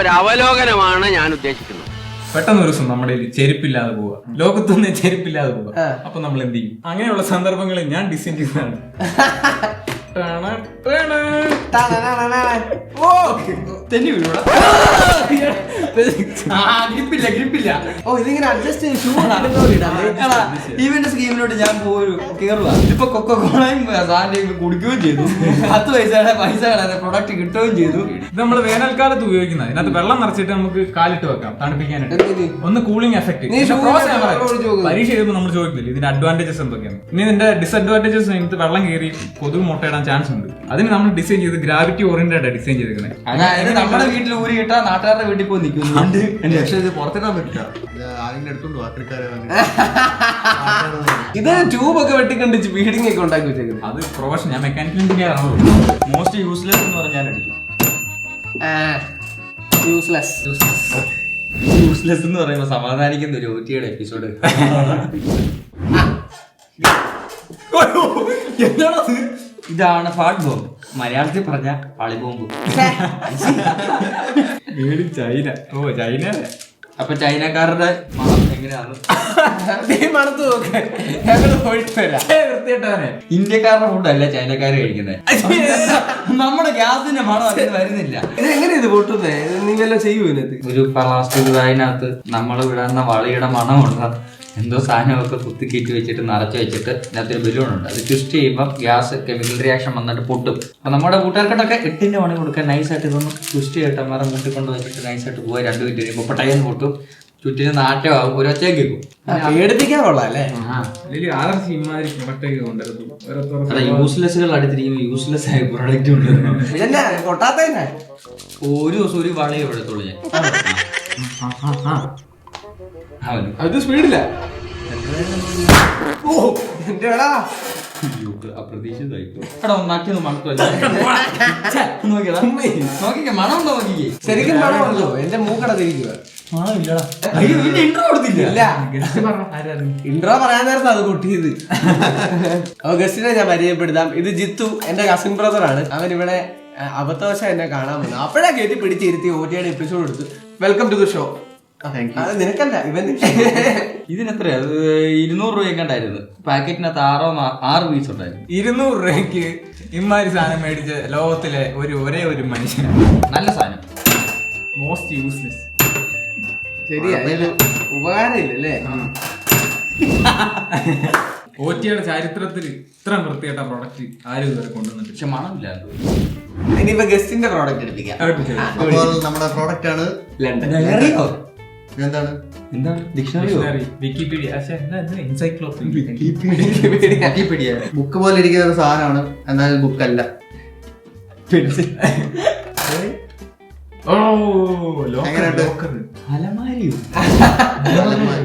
ഒരു അവലോകനമാണ് ഞാൻ ഉദ്ദേശിക്കുന്നത്. പെട്ടെന്ന് ഒരു ദിവസം നമ്മുടെ ചെരുപ്പില്ലാതെ പോവുക, ലോകത്തൊന്നും ചെരുപ്പില്ലാതെ പോവുക. അപ്പൊ നമ്മൾ എന്ത് ചെയ്യും? അങ്ങനെയുള്ള സന്ദർഭങ്ങളിൽ ഞാൻ ഡിസൈൻ ചെയ്തതാണ്. ഇതിങ്ങനെ അഡ്ജസ്റ്റ് ഇവന്റെ സ്കീമിലോട്ട് ഞാൻ കേറുക. ഇപ്പൊ കൊക്കോളയും സാധനം കുടിക്കുകയും ചെയ്തു. 10 പൈസയുടെ പൈസ കളയാതെ പ്രൊഡക്റ്റ് കിട്ടുകയും ചെയ്തു. ഇത് നമ്മൾ വേനൽക്കാലത്ത് ഉപയോഗിക്കുന്നത്. ഇതിനകത്ത് വെള്ളം നിറച്ചിട്ട് നമുക്ക് കാലിട്ട് വെക്കാം തണുപ്പിക്കാനായിട്ട്. ഒന്ന് കൂളിംഗ് എഫക്ട്. പരീക്ഷ എഴുതുമ്പോൾ നമ്മൾ ചോദിക്കില്ല ഇതിന്റെ അഡ്വാൻറ്റേജസ് എന്തൊക്കെയാണ്. ഇനി ഇതിന്റെ ഡിസഡ്വാൻറ്റേജസ് ഇതിനകത്ത് വെള്ളം കയറി കൊതുക് മുട്ടയിടാൻ ചാൻസ് ഉണ്ട്. അതിന് നമ്മൾ ഡിസൈൻ ചെയ്ത് ഗ്രാവിറ്റി ഓറിയന്റഡ് ഡിസൈൻ ചെയ്തിരിക്കുന്നത്. അതായത് നമ്മുടെ വീട്ടിൽ ഊരി കിട്ടാൻ നാട്ടുകാരുടെ വീട്ടിൽ പോയി നിൽക്കുന്നുണ്ട്. പക്ഷെ ഇത് പുറത്തിടാൻ പറ്റില്ല. ആരെങ്കിലും എടുത്തോണ്ട് ആക്രിക്കാരെ ഇത് ട്യൂബൊക്കെ വെട്ടിക്കണ്ടിച്ച് ബീഡിംഗ് ഒക്കെ ഉണ്ടാക്കി വെച്ചേക്കുന്നത്. അത് പ്രൊഫഷൻ. ഞാൻ മെക്കാനിക്കൽ എഞ്ചിനീയർ ആണ്. മോസ്റ്റ് യൂസ്ലെസ് എന്ന് പറഞ്ഞാൽ യൂസ്ലെസ് എന്ന് പറയുമ്പോൾ സമാധാനിക്കുന്ന ഒരു OTയുടെ എപ്പിസോഡ്. ഇതാണ് ഫാട്ട് ബോംബ്. മലയാളത്തിൽ പറഞ്ഞ പാളി ബോംബ്. ചൈന. ഓ ചൈന. അപ്പൊ ചൈനക്കാരുടെ മണം എങ്ങനെയാണ്? മണത്ത് നോക്ക്, ഞങ്ങള് പോയിട്ട് വരാം. ഇന്ത്യക്കാരുടെ ഫുഡല്ല ചൈനക്കാര് കഴിക്കുന്നത്. നമ്മുടെ ഗ്യാസിന്റെ മണം അതിന് വരുന്നില്ല. ഇതെങ്ങനെ ഇത് പൊട്ടുന്നേ? നീ വല്ലതും ചെയ്യൂ ഇതിനകത്ത്? ഒരു പ്ലാസ്റ്റിക് ബാഗിനകത്ത് നമ്മൾ വിടുന്ന വളിയുടെ മണമുണ്ട്. എന്തോ സാധനമൊക്കെ കുത്തിക്കീറ്റി വെച്ചിട്ട് നിറച്ച് വെച്ചിട്ട് ഇതിനകത്തൊരു ബലൂണുണ്ട്. അത് ട്വിസ്റ്റ് ചെയ്യുമ്പോൾ ഗ്യാസ് കെമിക്കൽ റിയാക്ഷൻ വന്നിട്ട് പൊട്ടും. അപ്പൊ നമ്മുടെ കൂട്ടുകാർക്കൊക്കെ 8ന്റെ പണി കൊടുക്കാൻ നൈസായിട്ട് ഇതൊന്ന് ട്വിസ്റ്റ് ചെയ്തിട്ട് മരം മുട്ടിക്കൊണ്ട് വെച്ചിട്ട് നൈസായിട്ട് പോയി 2 മിനിറ്റ് കഴിയുമ്പോൾ പൊട്ടയം പൊട്ടും. ചുറ്റിന് നാട്ടമാകും. ഒരു ഒച്ചയും കേൾക്കും. പേടിപ്പിക്കാൻ കൊള്ളാം അല്ലേ? യൂസ്ലെസ്സുകൾ അടുത്തിരിക്കുമ്പോൾ യൂസ്ലെസ് ആയ പ്രൊഡക്റ്റ് ഉണ്ട്. ഇതന്നെ കൊട്ടാത്തന്നെ. ഒരു ദിവസം ഒരു വളയെ എടുത്തോളൂ ഞാൻ. അത് സ്പീഡില്ല. ശരിക്കും മണമുണ്ടോ? എന്റെ മൂക്കട തിരിക്കുക. ഇൻട്രോ പറയാൻ നേരത്തെ അത് കൊട്ടിയത്. ഗസ്റ്റിനെ ഞാൻ പരിചയപ്പെടുത്താം. ഇത് ജിത്തു, എന്റെ കസിൻ ബ്രദർ ആണ്. അവൻ ഇവിടെ അബദ്ധവശം എന്നെ കാണാൻ വന്നു. അപ്പോഴാ കയറ്റി പിടിച്ചിരുത്തി OTയുടെ എപ്പിസോഡ് എടുത്തു. Welcome to the show. നിനക്കല്ല ഇവൻ. ഇതിനെത്ര 200 രൂപയൊക്കെ ഉണ്ടായിരുന്നു. പാക്കറ്റിനകത്ത് 6 പീസ് ഉണ്ടായിരുന്നു. 200 രൂപയ്ക്ക് ഇമാതിരി സാധനം മേടിച്ച ലോകത്തിലെ ഒരേ ഒരു മനുഷ്യനാണ്. നല്ല സാധനം. Most useless. ശരിയാ, ഉപകാരം ഇല്ലല്ലേ? OTയുടെ ചരിത്രത്തിൽ ഇത്രയും വൃത്തിയായിട്ട പ്രോഡക്റ്റ് ആരും ഇതുവരെ കൊണ്ടുവന്നിട്ട്. പക്ഷെ മണമില്ല. ഇനിയിപ്പോ ഗസ്റ്റിന്റെ പ്രോഡക്റ്റ് എടുപ്പിക്കാം. അപ്പോൾ നമ്മുടെ പ്രോഡക്റ്റ് ആണ് ലണ്ടൻ. എന്താണ് ഡിക്ഷണറിയോ? വിക്കിപീഡിയ. വിക്കിപീഡിയ ബുക്ക് പോലെ ഇരിക്കുന്ന ഒരു സാധനമാണ്. എന്നാൽ ബുക്കല്ല.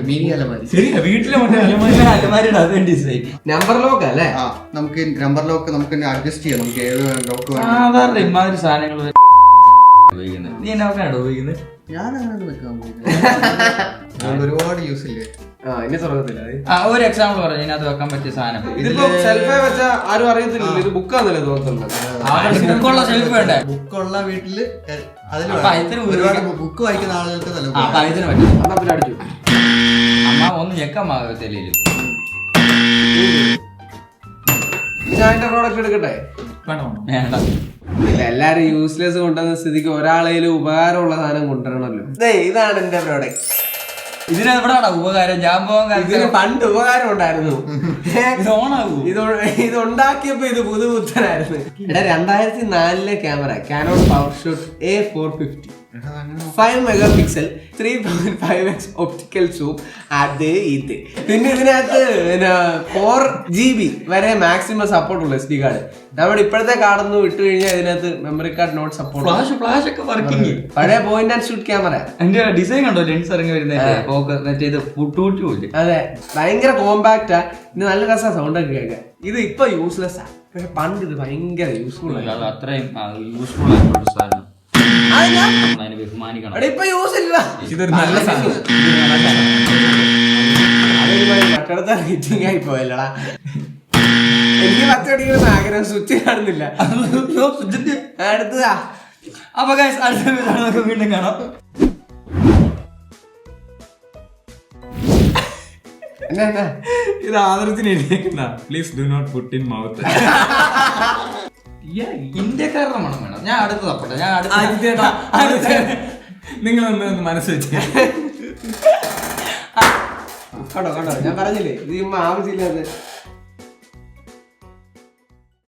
മിനി അലമാരി. വീട്ടിലെ നമ്പർ ലോക്ക് അല്ലേ? നമുക്ക് നമ്പർ ലോക്ക് നമുക്ക് അഡ്ജസ്റ്റ് ചെയ്യാം. നമുക്ക് ഏത് ലോക്ക് സാധാരണ ഇമാതിരി സാധനങ്ങൾ ഉപയോഗിക്കുന്നത്. നീ എന്നാണ് ഉപയോഗിക്കുന്നത്? ഞാൻ അങ്ങനെ വെക്കാൻ ഒരുപാട് യൂസ് ഇല്ലേ? ഇനി തുറക്കത്തില്ല. ഒരു എക്സാമ്പിൾ പറഞ്ഞു ഇതിനകത്ത് വെക്കാൻ പറ്റിയ സാധനം. ഇതിപ്പോ സെൽഫേ വെച്ച ആരും അറിയത്തില്ല. ഇത് ബുക്കാന്നല്ലേ തോന്നുന്നത്. ബുക്കുള്ള ഷെൽഫ് വേണ്ടേ? ബുക്കുള്ള വീട്ടില് ഒരുപാട് ബുക്ക് വായിക്കുന്ന ആളുകൾക്ക് നല്ല ഇതിന് പറ്റും. അടിച്ചു അമ്മ ഒന്ന് ഞെക്കമാകത്തില്ല. ഞാൻ എന്റെ പ്രോഡക്റ്റ് എടുക്കട്ടെ? വേണ്ട. എല്ലാരും യൂസ്ലെസ് കൊണ്ടുവന്ന സ്ഥിതിക്ക് ഒരാളേലും ഉപകാരമുള്ള സാധനം കൊണ്ടുവരണല്ലോ. ഇതാണ് എന്റെ പ്രോഡക്റ്റ്. ഇതിനെവിടാണ് ഉപകാരം? ഞാൻ പോകാൻ ഇതിന് പണ്ട് ഉപകാരം ഉണ്ടായിരുന്നു. ഇത് ഉണ്ടാക്കിയപ്പോ ഇത് പുതുപുത്തനായിരുന്നു. 2004 camera Canon PowerShot A450 5 megapixel 3.5x optical zoom. ഇത് പിന്നെ ഇതിനകത്ത് 4 GB വരെ മാക്സിമം സപ്പോർട്ട് ഉള്ള SD കാർഡ്. നമ്മുടെ ഇപ്പോഴത്തെ കാർഡൊന്നും ഇട്ട് കഴിഞ്ഞാൽ ഇതിനകത്ത് memory card not support. Flash ഒക്കെ വർക്കിംഗ്. പഴയ പോയിന്റ് ആൻഡ് ഷൂട്ട് ക്യാമറ. എന്റെ ഡിസൈൻ കണ്ടോ? ലെൻസ് ഇറങ്ങി വരുന്നത്. അതെ, ഭയങ്കര കോമ്പാക്റ്റാ. ഇത് നല്ല രസമാണ് സൗണ്ട് ഒക്കെ കേൾക്കാൻ. ഇത് ഇപ്പൊ യൂസ്ലെസ് ആ, പക്ഷെ പണ്ട് ഇത് ഭയങ്കര യൂസ്ഫുൾ ആണ്. അത്രയും യൂസ്ഫുൾ ആയിട്ടുള്ള സാധനം. ബഹുമാനിക്കണം. ഇപ്പൊ യൂസ് ഇല്ല. ഇതൊരു നല്ല സാധനം. മറ്റടുത്ത റേറ്റിംഗ് ആയി പോയല്ലടാ. എനിക്ക് പച്ചടിക്കുന്ന ആഗ്രഹം. സ്വിച്ച് കാണുന്നില്ല. അടുത്തതാ അപ്പൊ guys, അടുത്ത വീഡിയോയിൽ നമുക്ക് വീണ്ടും കാണാം. എന്നാ ഇത് ആദർശിന് എഴുതിയേക്കുന്ന please do not put in mouth. ഇന്ത്യക്കാരുടെ മണം വേണം. ഞാൻ അടുത്ത് തപ്പട്ടെ. നിങ്ങളൊന്ന് മനസ്സ് വെച്ച് കണ്ടോ ഞാൻ പറഞ്ഞില്ലേ ഇത് ആവശ്യമില്ലാതെ